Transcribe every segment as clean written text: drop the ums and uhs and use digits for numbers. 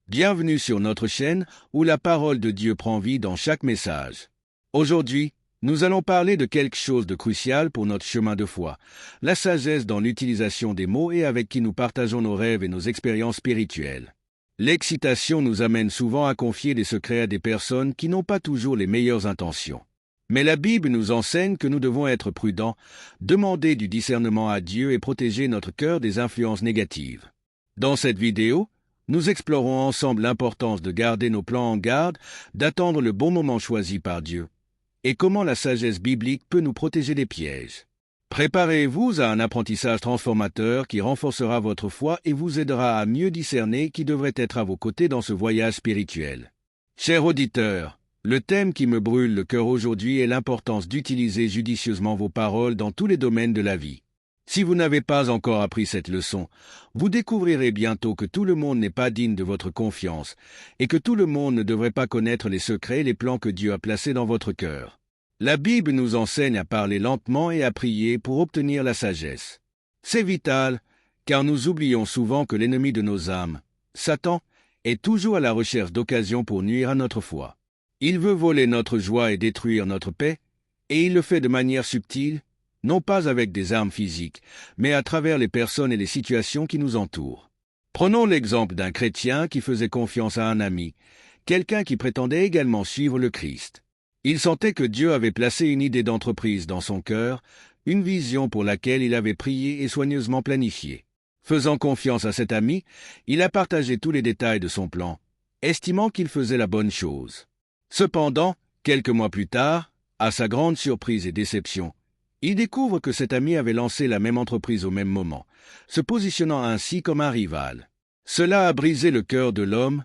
Bienvenue sur notre chaîne où la parole de Dieu prend vie dans chaque message. Aujourd'hui, nous allons parler de quelque chose de crucial pour notre chemin de foi, la sagesse dans l'utilisation des mots et avec qui nous partageons nos rêves et nos expériences spirituelles. L'excitation nous amène souvent à confier des secrets à des personnes qui n'ont pas toujours les meilleures intentions. Mais la Bible nous enseigne que nous devons être prudents, demander du discernement à Dieu et protéger notre cœur des influences négatives. Dans cette vidéo, nous explorons ensemble l'importance de garder nos plans en garde, d'attendre le bon moment choisi par Dieu, et comment la sagesse biblique peut nous protéger des pièges. Préparez-vous à un apprentissage transformateur qui renforcera votre foi et vous aidera à mieux discerner qui devrait être à vos côtés dans ce voyage spirituel. Chers auditeurs, le thème qui me brûle le cœur aujourd'hui est l'importance d'utiliser judicieusement vos paroles dans tous les domaines de la vie. Si vous n'avez pas encore appris cette leçon, vous découvrirez bientôt que tout le monde n'est pas digne de votre confiance et que tout le monde ne devrait pas connaître les secrets et les plans que Dieu a placés dans votre cœur. La Bible nous enseigne à parler lentement et à prier pour obtenir la sagesse. C'est vital, car nous oublions souvent que l'ennemi de nos âmes, Satan, est toujours à la recherche d'occasions pour nuire à notre foi. Il veut voler notre joie et détruire notre paix, et il le fait de manière subtile, non pas avec des armes physiques, mais à travers les personnes et les situations qui nous entourent. Prenons l'exemple d'un chrétien qui faisait confiance à un ami, quelqu'un qui prétendait également suivre le Christ. Il sentait que Dieu avait placé une idée d'entreprise dans son cœur, une vision pour laquelle il avait prié et soigneusement planifié. Faisant confiance à cet ami, il a partagé tous les détails de son plan, estimant qu'il faisait la bonne chose. Cependant, quelques mois plus tard, à sa grande surprise et déception, il découvre que cet ami avait lancé la même entreprise au même moment, se positionnant ainsi comme un rival. Cela a brisé le cœur de l'homme,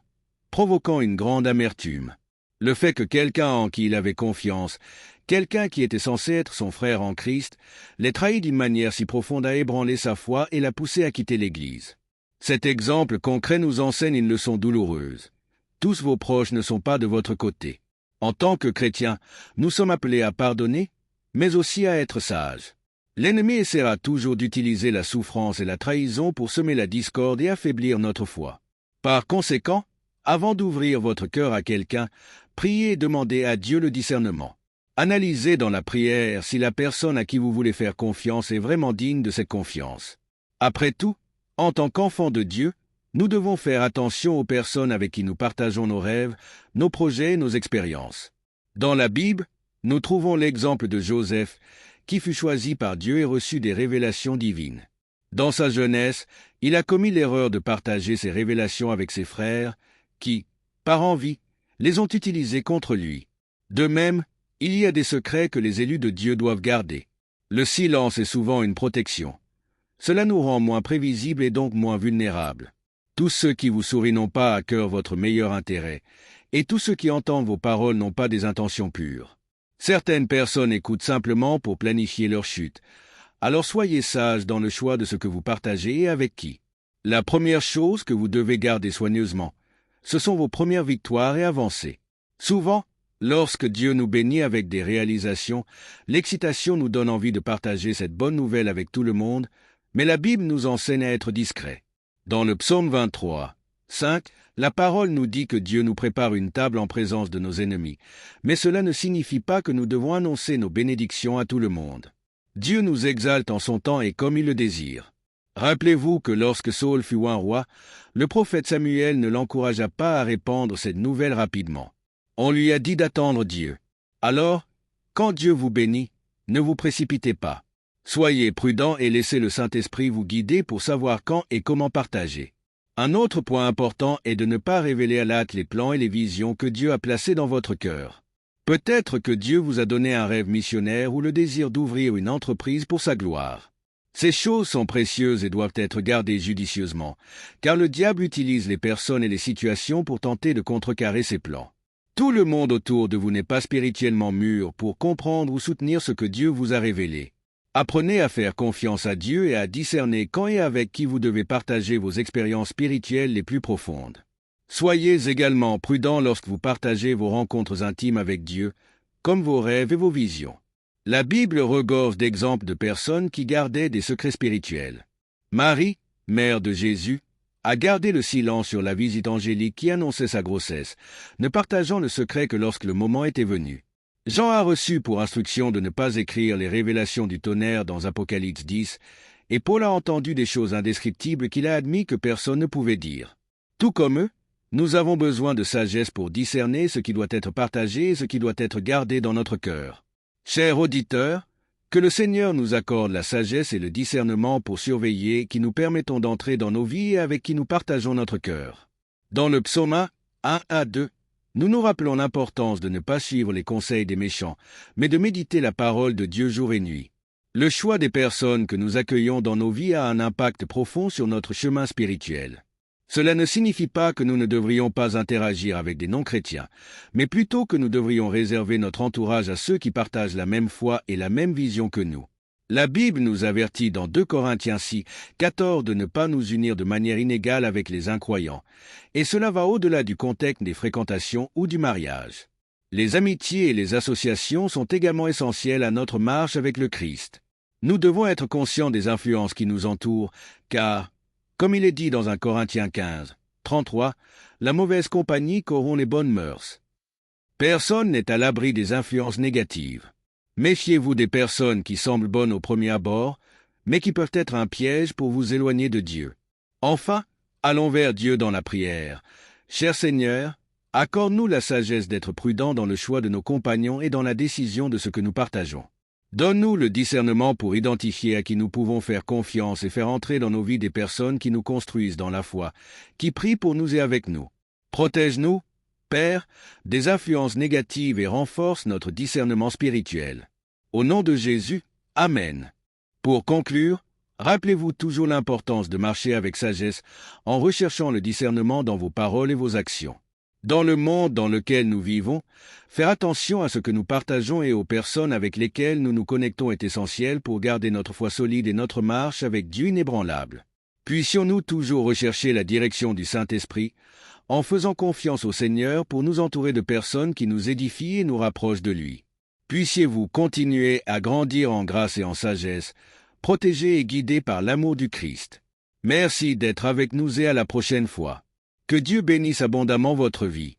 provoquant une grande amertume. Le fait que quelqu'un en qui il avait confiance, quelqu'un qui était censé être son frère en Christ, l'ait trahi d'une manière si profonde a ébranlé sa foi et l'a poussé à quitter l'Église. Cet exemple concret nous enseigne une leçon douloureuse. Tous vos proches ne sont pas de votre côté. En tant que chrétiens, nous sommes appelés à pardonner, mais aussi à être sages. L'ennemi essaiera toujours d'utiliser la souffrance et la trahison pour semer la discorde et affaiblir notre foi. Par conséquent, avant d'ouvrir votre cœur à quelqu'un, priez et demandez à Dieu le discernement. Analysez dans la prière si la personne à qui vous voulez faire confiance est vraiment digne de cette confiance. Après tout, en tant qu'enfants de Dieu, nous devons faire attention aux personnes avec qui nous partageons nos rêves, nos projets et nos expériences. Dans la Bible, nous trouvons l'exemple de Joseph, qui fut choisi par Dieu et reçut des révélations divines. Dans sa jeunesse, il a commis l'erreur de partager ses révélations avec ses frères, qui, par envie, les ont utilisées contre lui. De même, il y a des secrets que les élus de Dieu doivent garder. Le silence est souvent une protection. Cela nous rend moins prévisibles et donc moins vulnérables. Tous ceux qui vous sourient n'ont pas à cœur votre meilleur intérêt, et tous ceux qui entendent vos paroles n'ont pas des intentions pures. Certaines personnes écoutent simplement pour planifier leur chute. Alors soyez sages dans le choix de ce que vous partagez et avec qui. La première chose que vous devez garder soigneusement, ce sont vos premières victoires et avancées. Souvent, lorsque Dieu nous bénit avec des réalisations, l'excitation nous donne envie de partager cette bonne nouvelle avec tout le monde, mais la Bible nous enseigne à être discrets. Dans le psaume 23, 5, la parole nous dit que Dieu nous prépare une table en présence de nos ennemis, mais cela ne signifie pas que nous devons annoncer nos bénédictions à tout le monde. Dieu nous exalte en son temps et comme il le désire. Rappelez-vous que lorsque Saül fut un roi, le prophète Samuel ne l'encouragea pas à répandre cette nouvelle rapidement. On lui a dit d'attendre Dieu. Alors, quand Dieu vous bénit, ne vous précipitez pas. Soyez prudents et laissez le Saint-Esprit vous guider pour savoir quand et comment partager. Un autre point important est de ne pas révéler à la hâte les plans et les visions que Dieu a placés dans votre cœur. Peut-être que Dieu vous a donné un rêve missionnaire ou le désir d'ouvrir une entreprise pour sa gloire. Ces choses sont précieuses et doivent être gardées judicieusement, car le diable utilise les personnes et les situations pour tenter de contrecarrer ses plans. Tout le monde autour de vous n'est pas spirituellement mûr pour comprendre ou soutenir ce que Dieu vous a révélé. Apprenez à faire confiance à Dieu et à discerner quand et avec qui vous devez partager vos expériences spirituelles les plus profondes. Soyez également prudents lorsque vous partagez vos rencontres intimes avec Dieu, comme vos rêves et vos visions. La Bible regorge d'exemples de personnes qui gardaient des secrets spirituels. Marie, mère de Jésus, a gardé le silence sur la visite angélique qui annonçait sa grossesse, ne partageant le secret que lorsque le moment était venu. Jean a reçu pour instruction de ne pas écrire les révélations du tonnerre dans Apocalypse 10, et Paul a entendu des choses indescriptibles qu'il a admis que personne ne pouvait dire. Tout comme eux, nous avons besoin de sagesse pour discerner ce qui doit être partagé et ce qui doit être gardé dans notre cœur. Chers auditeurs, que le Seigneur nous accorde la sagesse et le discernement pour surveiller qui nous permettons d'entrer dans nos vies et avec qui nous partageons notre cœur. Dans le psaume 1 à 2, nous nous rappelons l'importance de ne pas suivre les conseils des méchants, mais de méditer la parole de Dieu jour et nuit. Le choix des personnes que nous accueillons dans nos vies a un impact profond sur notre chemin spirituel. Cela ne signifie pas que nous ne devrions pas interagir avec des non-chrétiens, mais plutôt que nous devrions réserver notre entourage à ceux qui partagent la même foi et la même vision que nous. La Bible nous avertit dans 2 Corinthiens 6, 14 de ne pas nous unir de manière inégale avec les incroyants, et cela va au-delà du contexte des fréquentations ou du mariage. Les amitiés et les associations sont également essentielles à notre marche avec le Christ. Nous devons être conscients des influences qui nous entourent, car, comme il est dit dans 1 Corinthiens 15, 33, la mauvaise compagnie corrompt les bonnes mœurs. Personne n'est à l'abri des influences négatives. Méfiez-vous des personnes qui semblent bonnes au premier abord, mais qui peuvent être un piège pour vous éloigner de Dieu. Enfin, allons vers Dieu dans la prière. Cher Seigneur, accorde-nous la sagesse d'être prudents dans le choix de nos compagnons et dans la décision de ce que nous partageons. Donne-nous le discernement pour identifier à qui nous pouvons faire confiance et faire entrer dans nos vies des personnes qui nous construisent dans la foi, qui prient pour nous et avec nous. Protège-nous, Père, des influences négatives et renforce notre discernement spirituel. Au nom de Jésus, Amen. Pour conclure, rappelez-vous toujours l'importance de marcher avec sagesse en recherchant le discernement dans vos paroles et vos actions. Dans le monde dans lequel nous vivons, faire attention à ce que nous partageons et aux personnes avec lesquelles nous nous connectons est essentiel pour garder notre foi solide et notre marche avec Dieu inébranlable. Puissions-nous toujours rechercher la direction du Saint-Esprit, en faisant confiance au Seigneur pour nous entourer de personnes qui nous édifient et nous rapprochent de lui. Puissiez-vous continuer à grandir en grâce et en sagesse, protégés et guidés par l'amour du Christ. Merci d'être avec nous et à la prochaine fois. Que Dieu bénisse abondamment votre vie.